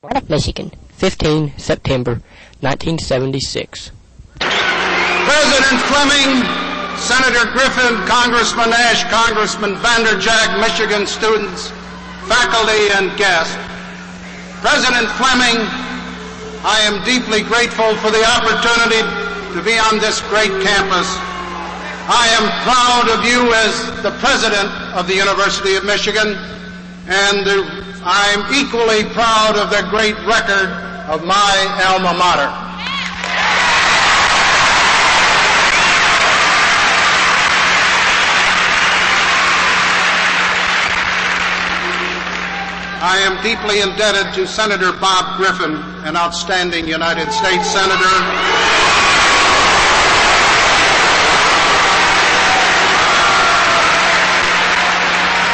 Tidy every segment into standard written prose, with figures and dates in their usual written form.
Michigan, 15 September 1976. President Fleming, Senator Griffin, Congressman Ash, Congressman Vanderjack, Michigan students, faculty, and guests. President Fleming, I am deeply grateful for the opportunity to be on this great campus. I am proud of you as the President of the University of Michigan, and I'm equally proud of the great record of my alma mater. I am deeply indebted to Senator Bob Griffin, an outstanding United States Senator,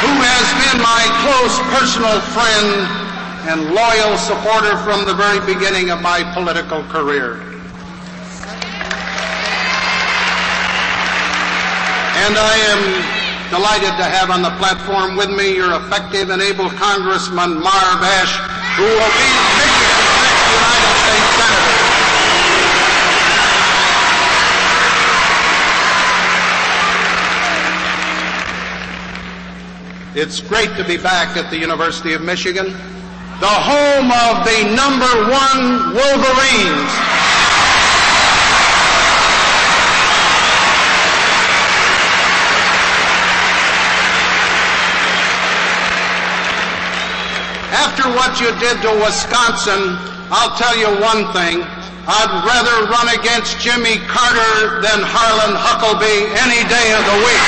who has been my close personal friend and loyal supporter from the very beginning of my political career. And I am delighted to have on the platform with me your effective and able Congressman Marv Ash, who will be Michigan's next United States Senator. It's great to be back at the University of Michigan, the home of the #1 Wolverines. After what you did to Wisconsin, I'll tell you one thing. I'd rather run against Jimmy Carter than Harlan Huckabee any day of the week.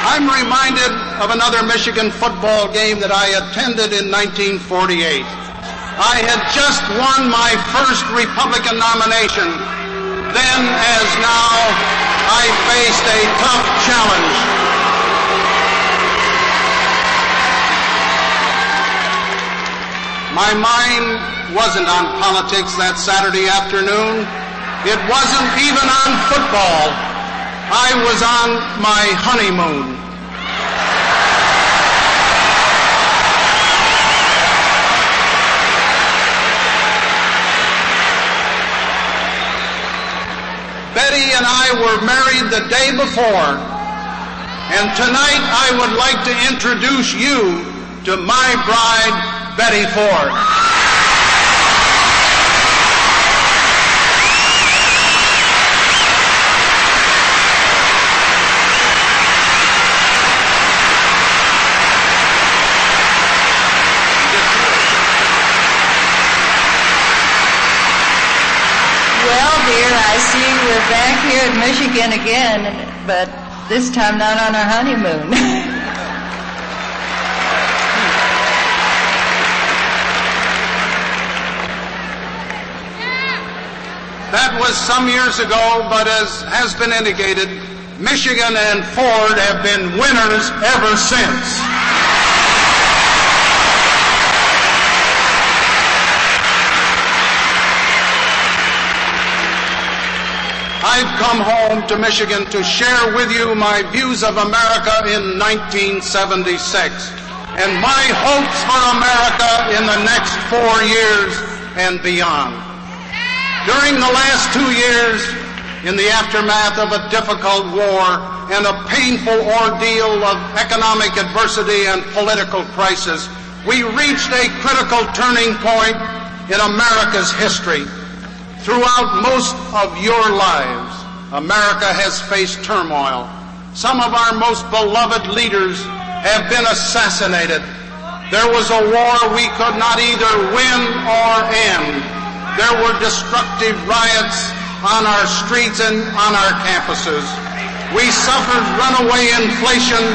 I'm reminded of another Michigan football game that I attended in 1948. I had just won my first Republican nomination. Then, as now, I faced a tough challenge. My mind wasn't on politics that Saturday afternoon. It wasn't even on football. I was on my honeymoon. Betty and I were married the day before, and tonight I would like to introduce you to my bride, Betty Ford. Well, dear, I see we're back here in Michigan again, but this time not on our honeymoon. That was some years ago, but as has been indicated, Michigan and Ford have been winners ever since. I've come home to Michigan to share with you my views of America in 1976 and my hopes for America in the next 4 years and beyond. During the last 2 years, in the aftermath of a difficult war and a painful ordeal of economic adversity and political crisis, we reached a critical turning point in America's history. Throughout most of your lives, America has faced turmoil. Some of our most beloved leaders have been assassinated. There was a war we could not either win or end. There were destructive riots on our streets and on our campuses. We suffered runaway inflation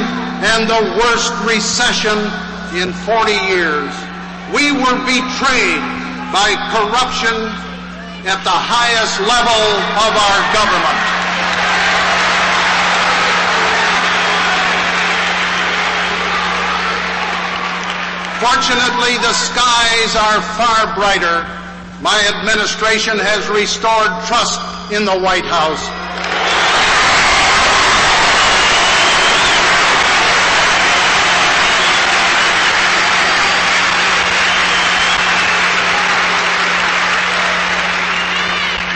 and the worst recession in 40 years. We were betrayed by corruption at the highest level of our government. Fortunately, the skies are far brighter. My administration has restored trust in the White House.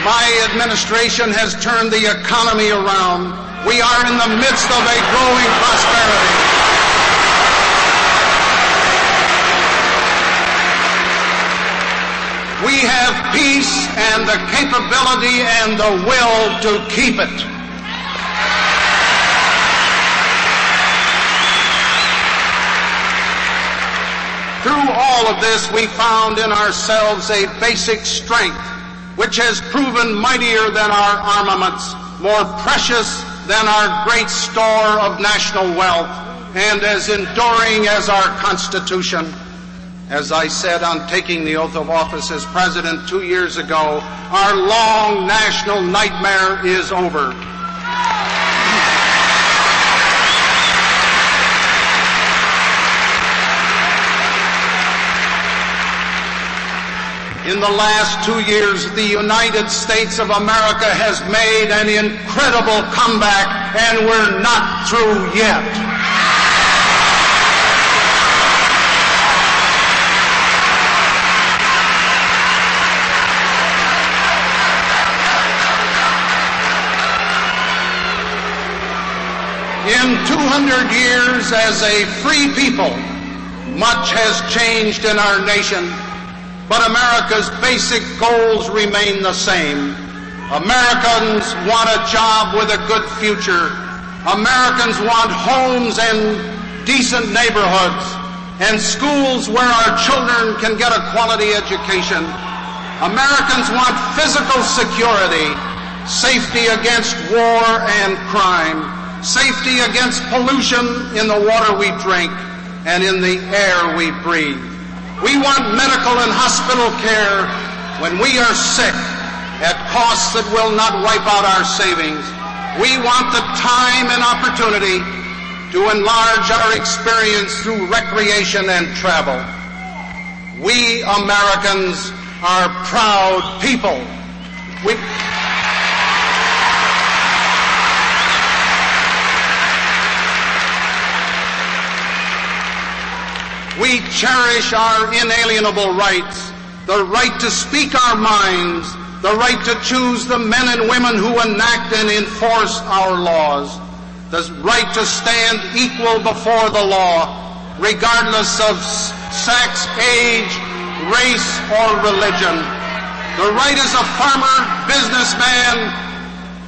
My administration has turned the economy around. We are in the midst of a growing prosperity. We have peace and the capability and the will to keep it. Through all of this, we found in ourselves a basic strength which has proven mightier than our armaments, more precious than our great store of national wealth, and as enduring as our Constitution. As I said on taking the oath of office as President 2 years ago, our long national nightmare is over. In the last 2 years, the United States of America has made an incredible comeback, and we're not through yet. In 200 years as a free people, much has changed in our nation. But America's basic goals remain the same. Americans want a job with a good future. Americans want homes and decent neighborhoods and schools where our children can get a quality education. Americans want physical security, safety against war and crime, safety against pollution in the water we drink and in the air we breathe. We want medical and hospital care when we are sick at costs that will not wipe out our savings. We want the time and opportunity to enlarge our experience through recreation and travel. We Americans are proud people. We cherish our inalienable rights, the right to speak our minds, the right to choose the men and women who enact and enforce our laws, the right to stand equal before the law, regardless of sex, age, race, or religion. The right as a farmer, businessman,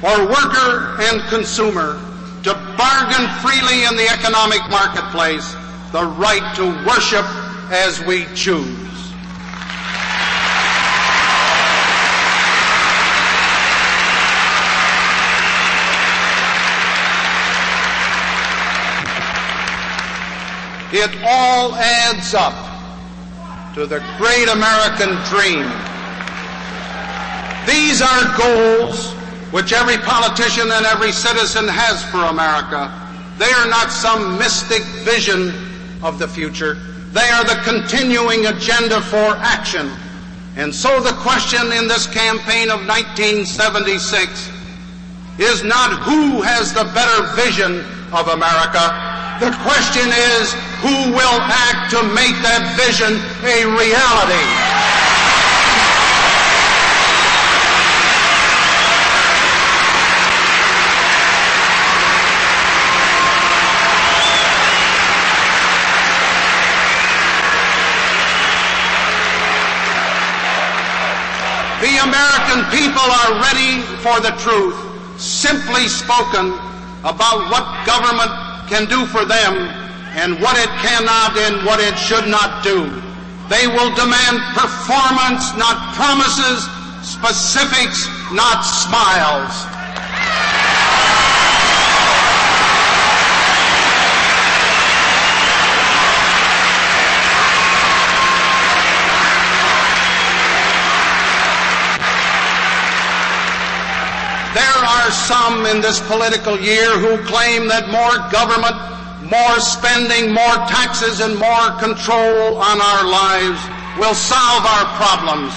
or worker and consumer to bargain freely in the economic marketplace, the right to worship as we choose. It all adds up to the great American dream. These are goals which every politician and every citizen has for America. They are not some mystic vision of the future. They are the continuing agenda for action. And so the question in this campaign of 1976 is not who has the better vision of America. The question is who will act to make that vision a reality. The American people are ready for the truth, simply spoken, about what government can do for them and what it cannot and what it should not do. They will demand performance, not promises, specifics, not smiles. There are some in this political year who claim that more government more spending, more taxes, and more control on our lives will solve our problems.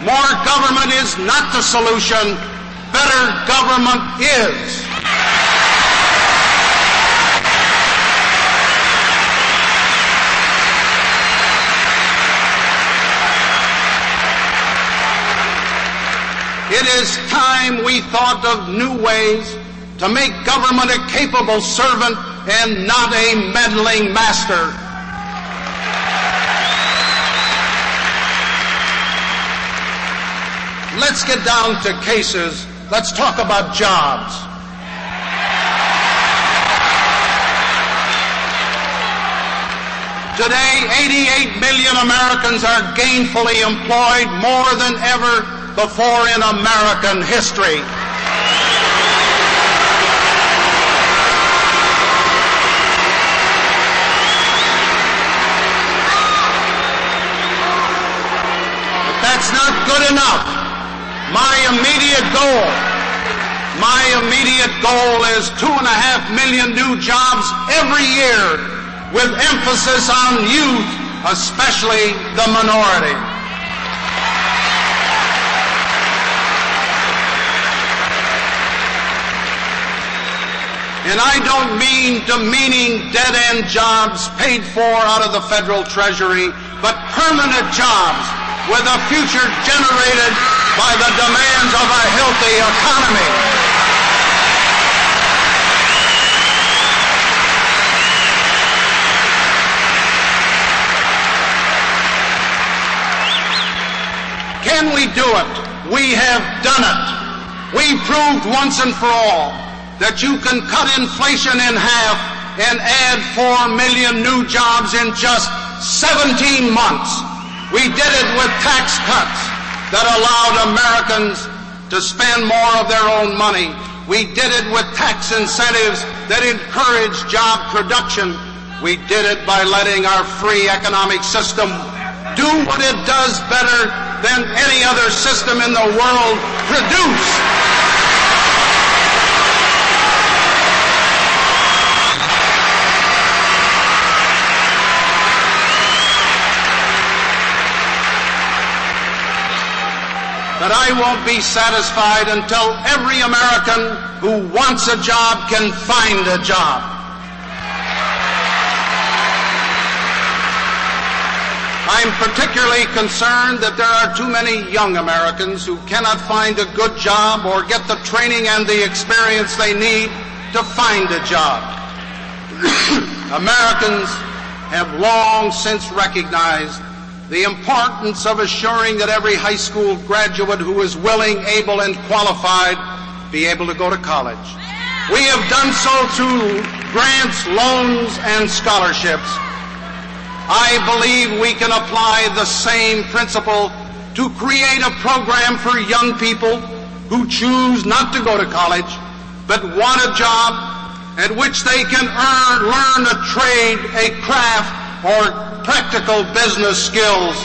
More government is not the solution. Better government is. It is time we thought of new ways to make government a capable servant and not a meddling master. Let's get down to cases. Let's talk about jobs. Today, 88 million Americans are gainfully employed, more than ever before in American history. But that's not good enough. My immediate goal is 2.5 million new jobs every year, with emphasis on youth, especially the minority. And I don't mean demeaning dead-end jobs paid for out of the federal treasury, but permanent jobs with a future generated by the demands of a healthy economy. Can we do it? We have done it. We proved once and for all that you can cut inflation in half and add 4 million new jobs in just 17 months. We did it with tax cuts that allowed Americans to spend more of their own money. We did it with tax incentives that encouraged job production. We did it by letting our free economic system do what it does better than any other system in the world: produce. But I won't be satisfied until every American who wants a job can find a job. I'm particularly concerned that there are too many young Americans who cannot find a good job or get the training and the experience they need to find a job. Americans have long since recognized the importance of assuring that every high school graduate who is willing, able, and qualified be able to go to college. We have done so through grants, loans, and scholarships. I believe we can apply the same principle to create a program for young people who choose not to go to college but want a job at which they can learn a trade, a craft, or practical business skills.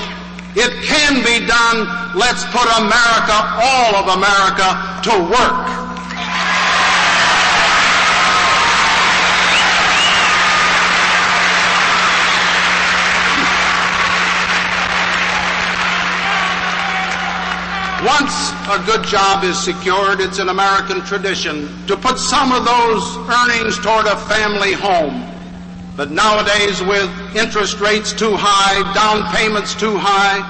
It can be done. Let's put America, all of America, to work. Once a good job is secured, it's an American tradition to put some of those earnings toward a family home. But nowadays, with interest rates too high, down payments too high,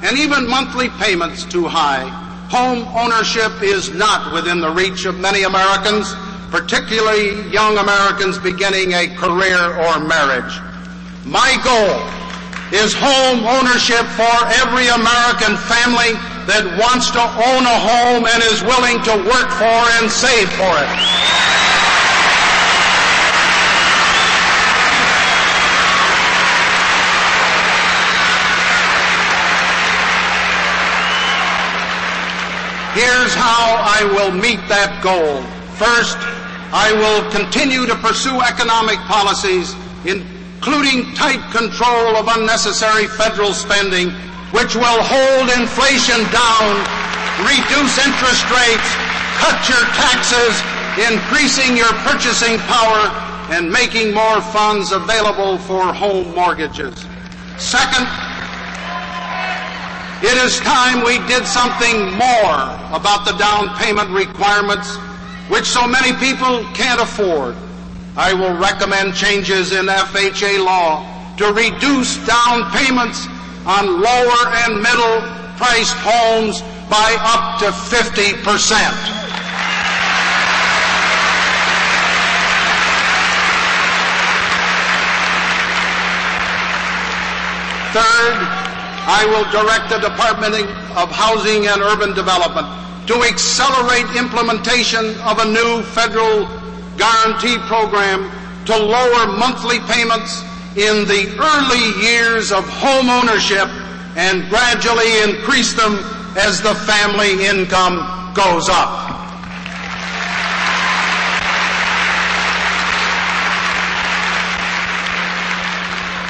and even monthly payments too high, home ownership is not within the reach of many Americans, particularly young Americans beginning a career or marriage. My goal is home ownership for every American family that wants to own a home and is willing to work for and save for it. Here's how I will meet that goal. First, I will continue to pursue economic policies, including tight control of unnecessary federal spending, which will hold inflation down, reduce interest rates, cut your taxes, increasing your purchasing power, and making more funds available for home mortgages. Second, it is time we did something more about the down payment requirements, which so many people can't afford. I will recommend changes in FHA law to reduce down payments on lower and middle priced homes by up to 50%. Third, I will direct the Department of Housing and Urban Development to accelerate implementation of a new federal guarantee program to lower monthly payments in the early years of home ownership and gradually increase them as the family income goes up.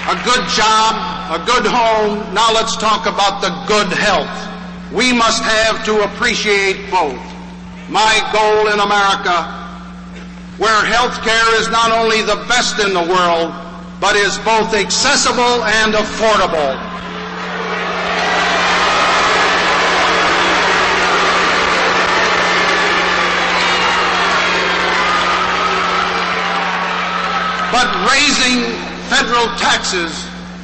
A good job, a good home. Now let's talk about the good health. We must have to appreciate both. My goal in America, where health care is not only the best in the world, but is both accessible and affordable. But raising federal taxes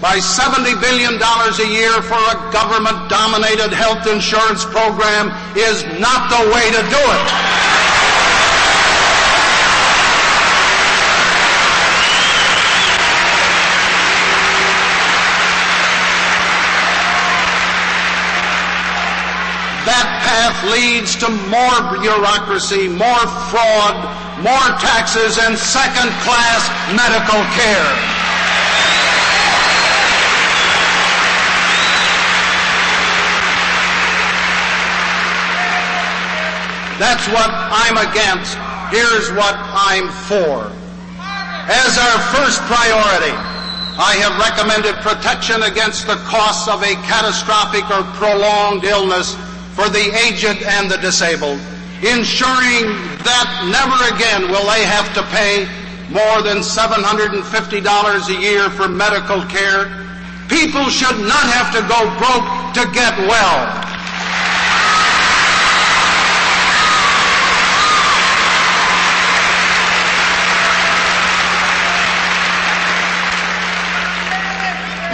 by $70 billion a year for a government-dominated health insurance program is not the way to do it. That path leads to more bureaucracy, more fraud, more taxes, and second-class medical care. That's what I'm against. Here's what I'm for. As our first priority, I have recommended protection against the costs of a catastrophic or prolonged illness for the aged and the disabled, ensuring that never again will they have to pay more than $750 a year for medical care. People should not have to go broke to get well.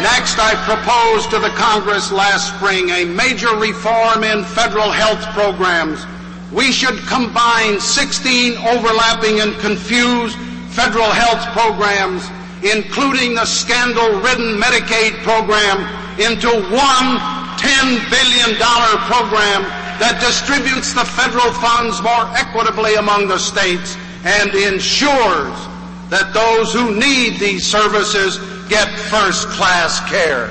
Next, I proposed to the Congress last spring a major reform in federal health programs. We should combine 16 overlapping and confused federal health programs, including the scandal-ridden Medicaid program, into one $10 billion program that distributes the federal funds more equitably among the states and ensures that those who need these services get first-class care.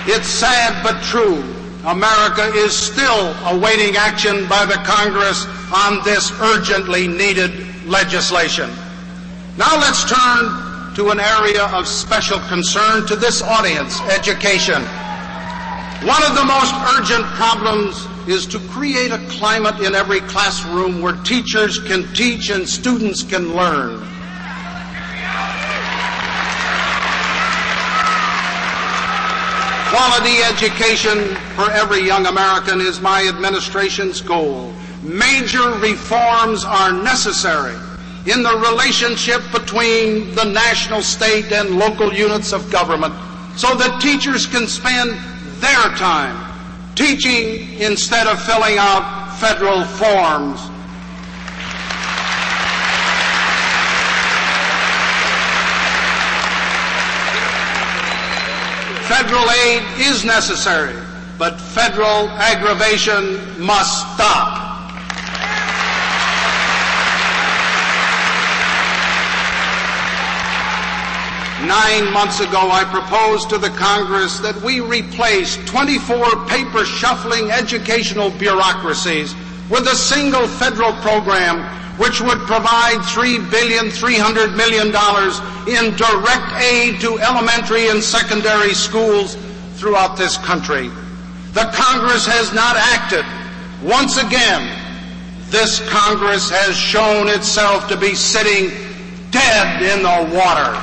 It's sad but true. America is still awaiting action by the Congress on this urgently needed legislation. Now let's turn to an area of special concern to this audience, education. One of the most urgent problems is to create a climate in every classroom where teachers can teach and students can learn. Quality education for every young American is my administration's goal. Major reforms are necessary in the relationship between the national, state, and local units of government so that teachers can spend their time teaching instead of filling out federal forms. Federal aid is necessary, but federal aggravation must stop. Nine months ago, I proposed to the Congress that we replace 24 paper-shuffling educational bureaucracies with a single federal program which would provide $3.3 billion in direct aid to elementary and secondary schools throughout this country. The Congress has not acted. Once again, this Congress has shown itself to be sitting dead in the water.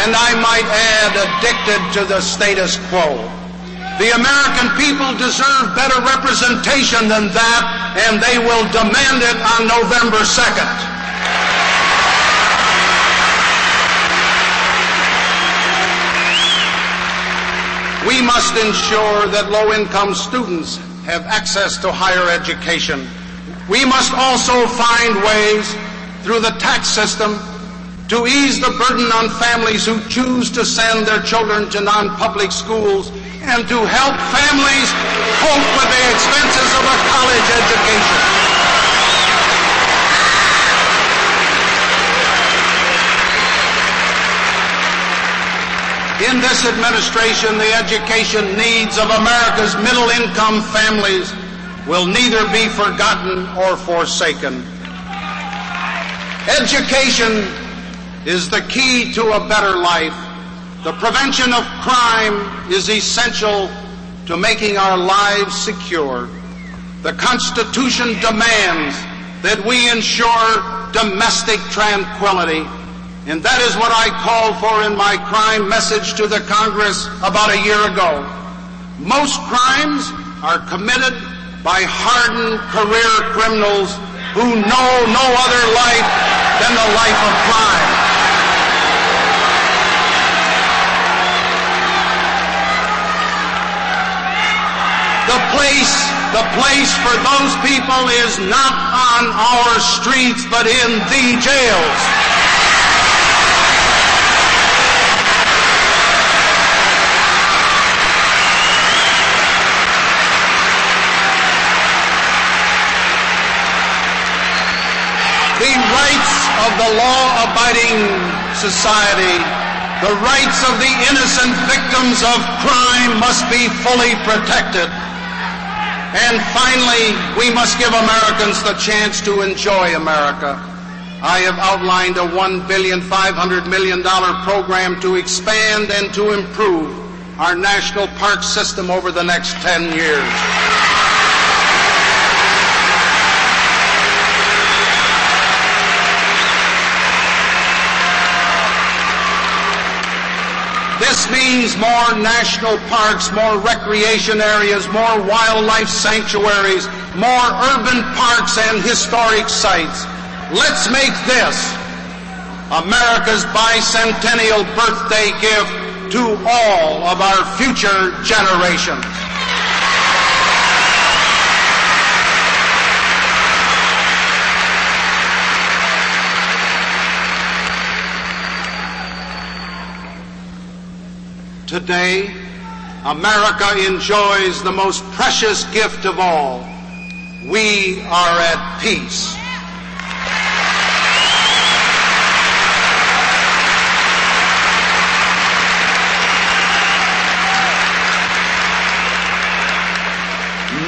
And I might add, addicted to the status quo. The American people deserve better representation than that, and they will demand it on November 2nd. We must ensure that low-income students have access to higher education. We must also find ways through the tax system to ease the burden on families who choose to send their children to non-public schools and to help families cope with the expenses of a college education. In this administration, the education needs of America's middle-income families will neither be forgotten or forsaken. Education is the key to a better life. The prevention of crime is essential to making our lives secure. The Constitution demands that we ensure domestic tranquility, and that is what I called for in my crime message to the Congress about a year ago. Most crimes are committed by hardened career criminals who know no other life than the life of crime. The place for those people is not on our streets, but in the jails. The rights of the law-abiding society, the rights of the innocent victims of crime must be fully protected. And finally, we must give Americans the chance to enjoy America. I have outlined a $1.5 billion program to expand and to improve our national park system over the next 10 years. This means more national parks, more recreation areas, more wildlife sanctuaries, more urban parks and historic sites. Let's make this America's bicentennial birthday gift to all of our future generations. Today, America enjoys the most precious gift of all. We are at peace.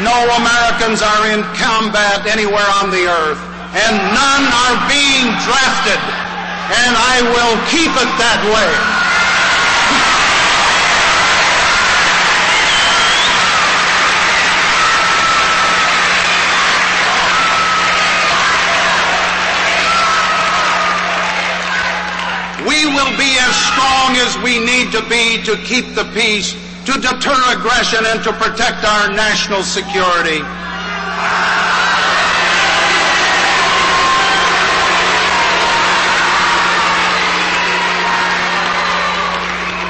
No Americans are in combat anywhere on the earth, and none are being drafted, and I will keep it that way. We will be as strong as we need to be to keep the peace, to deter aggression, and to protect our national security.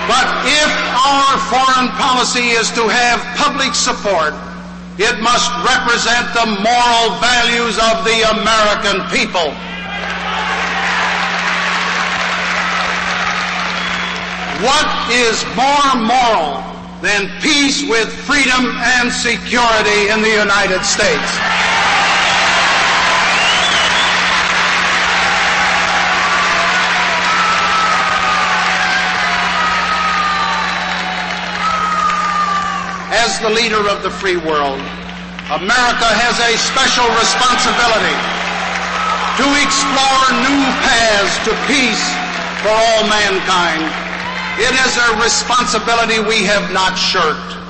But if our foreign policy is to have public support, it must represent the moral values of the American people. What is more moral than peace with freedom and security in the United States? as the leader of the free world, America has a special responsibility to explore new paths to peace for all mankind. It is a responsibility we have not shirked.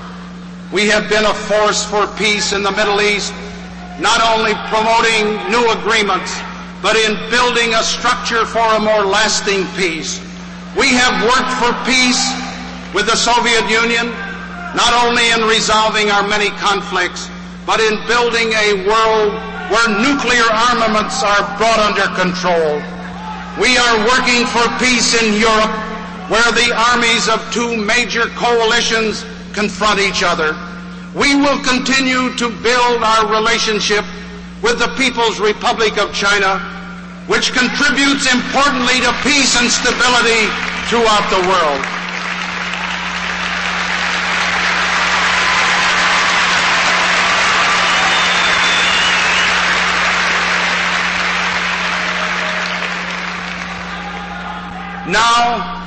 We have been a force for peace in the Middle East, not only promoting new agreements, but in building a structure for a more lasting peace. We have worked for peace with the Soviet Union, not only in resolving our many conflicts, but in building a world where nuclear armaments are brought under control. We are working for peace in Europe, where the armies of two major coalitions confront each other. We will continue to build our relationship with the People's Republic of China, which contributes importantly to peace and stability throughout the world. Now,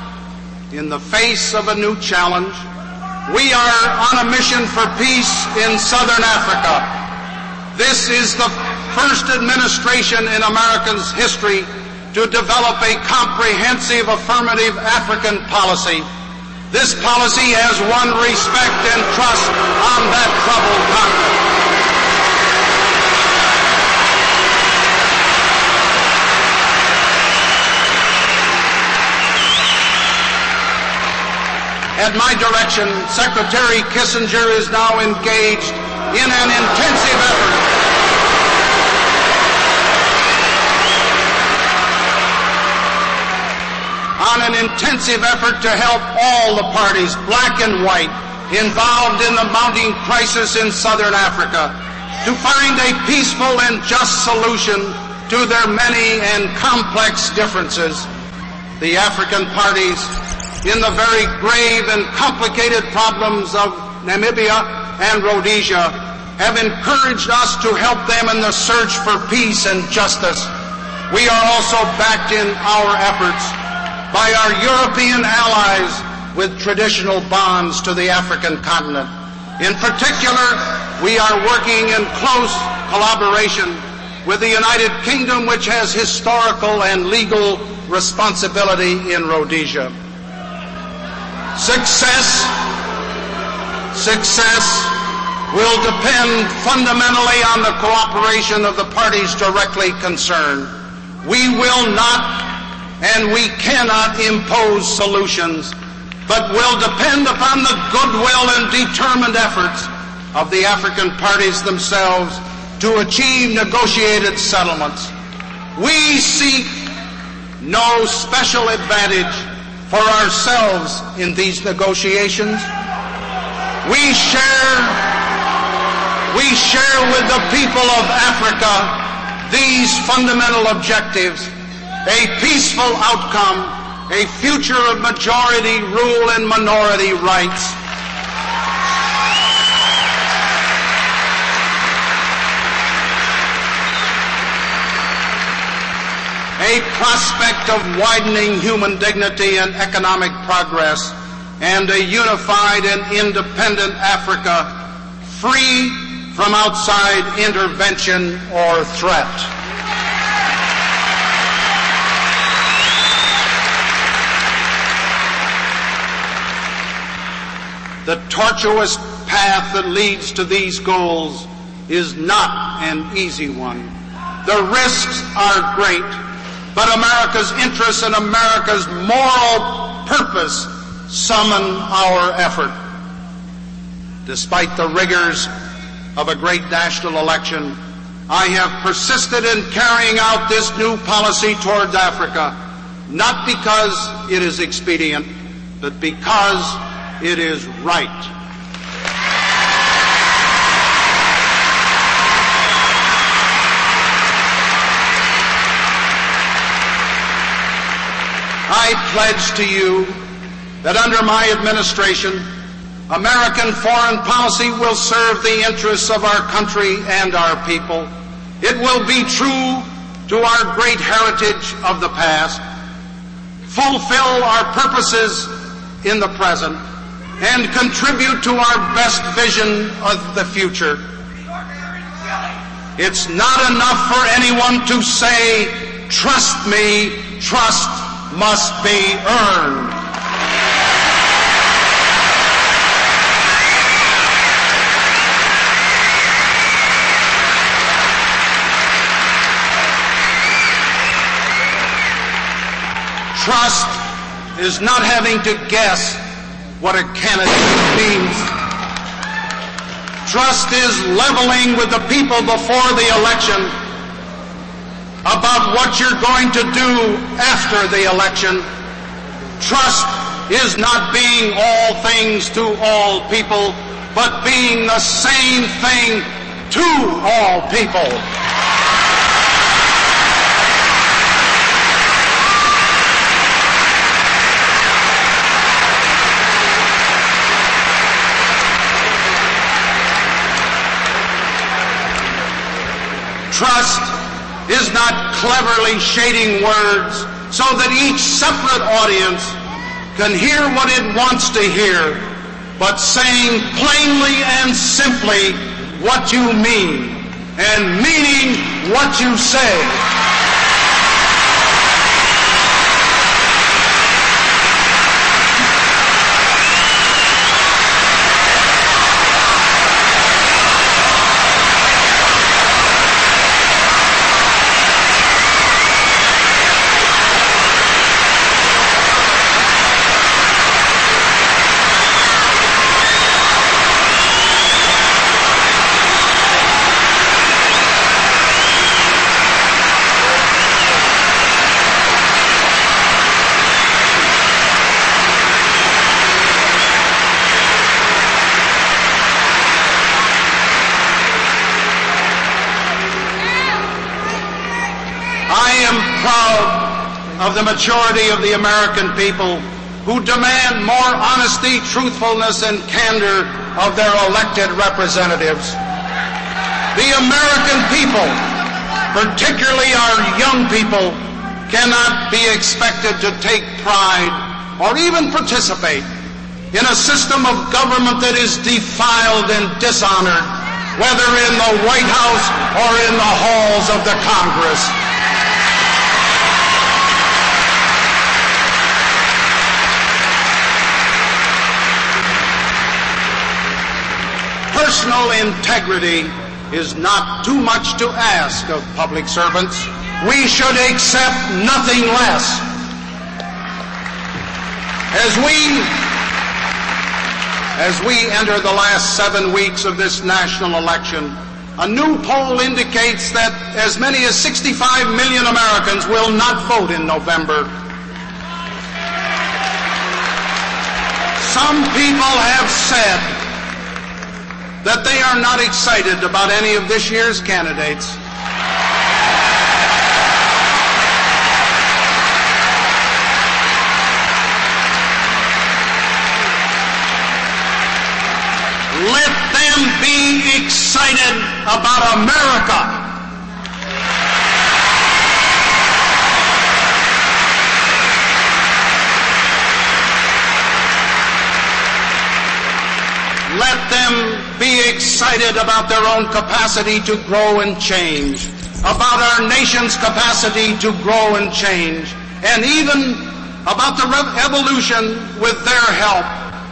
in the face of a new challenge, we are on a mission for peace in Southern Africa. This is the first administration in America's history to develop a comprehensive affirmative African policy. This policy has won respect and trust on that troubled continent. At my direction, Secretary Kissinger is now engaged in an intensive effort to help all the parties, black and white, involved in the mounting crisis in Southern Africa, to find a peaceful and just solution to their many and complex differences. The African parties, in the very grave and complicated problems of Namibia and Rhodesia, have encouraged us to help them in the search for peace and justice. We are also backed in our efforts by our European allies with traditional bonds to the African continent. In particular, we are working in close collaboration with the United Kingdom, which has historical and legal responsibility in Rhodesia. Success will depend fundamentally on the cooperation of the parties directly concerned. We will not and we cannot impose solutions, but will depend upon the goodwill and determined efforts of the African parties themselves to achieve negotiated settlements. We seek no special advantage for ourselves in these negotiations. We share with the people of Africa these fundamental objectives: a peaceful outcome, a future of majority rule and minority rights, a prospect of widening human dignity and economic progress, and a unified and independent Africa, free from outside intervention or threat. The tortuous path that leads to these goals is not an easy one. The risks are great, but America's interests and America's moral purpose summon our effort. Despite the rigors of a great national election, I have persisted in carrying out this new policy towards Africa, not because it is expedient, but because it is right. I pledge to you that under my administration, American foreign policy will serve the interests of our country and our people. It will be true to our great heritage of the past, fulfill our purposes in the present, and contribute to our best vision of the future. It's not enough for anyone to say, "Trust me." Trust must be earned. Trust is not having to guess what a candidate means. Trust is leveling with the people before the election about what you're going to do after the election. Trust is not being all things to all people, but being the same thing to all people. Trust is not cleverly shading words so that each separate audience can hear what it wants to hear, but saying plainly and simply what you mean and meaning what you say. I am proud of the majority of the American people who demand more honesty, truthfulness, and candor of their elected representatives. The American people, particularly our young people, cannot be expected to take pride or even participate in a system of government that is defiled and dishonored, whether in the White House or in the halls of the Congress. Personal integrity is not too much to ask of public servants. We should accept nothing less. As we enter the last 7 weeks of this national election, a new poll indicates that as many as 65 million Americans will not vote in November. Some people have said that they are not excited about any of this year's candidates. Let them be excited about America. Let them be excited about their own capacity to grow and change, about our nation's capacity to grow and change, and even about the evolution with their help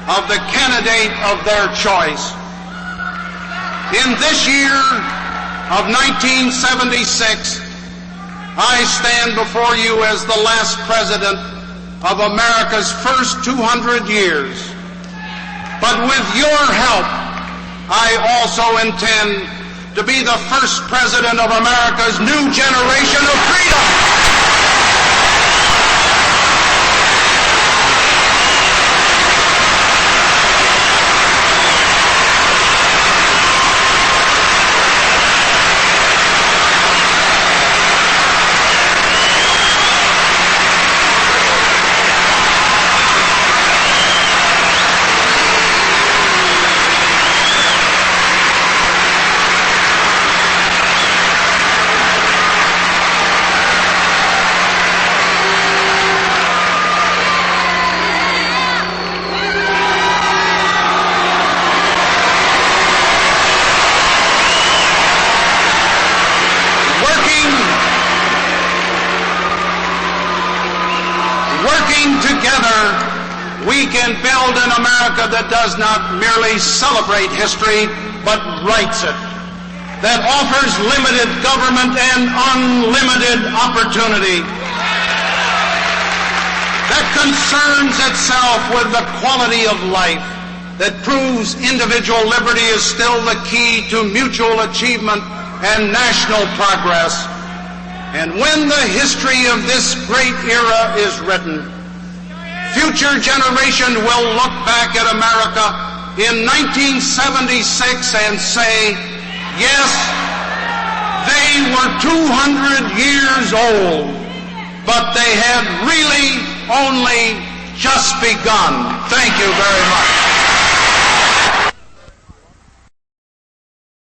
of the candidate of their choice. In this year of 1976, I stand before you as the last president of America's first 200 years. But with your help, I also intend to be the first president of America's new generation of freedom. we can build an America that does not merely celebrate history, but writes it, that offers limited government and unlimited opportunity, that concerns itself with the quality of life, that proves individual liberty is still the key to mutual achievement and national progress. And when the history of this great era is written, future generations will look back at America in 1976 and say, yes, they were 200 years old, but they had really only just begun. Thank you very much.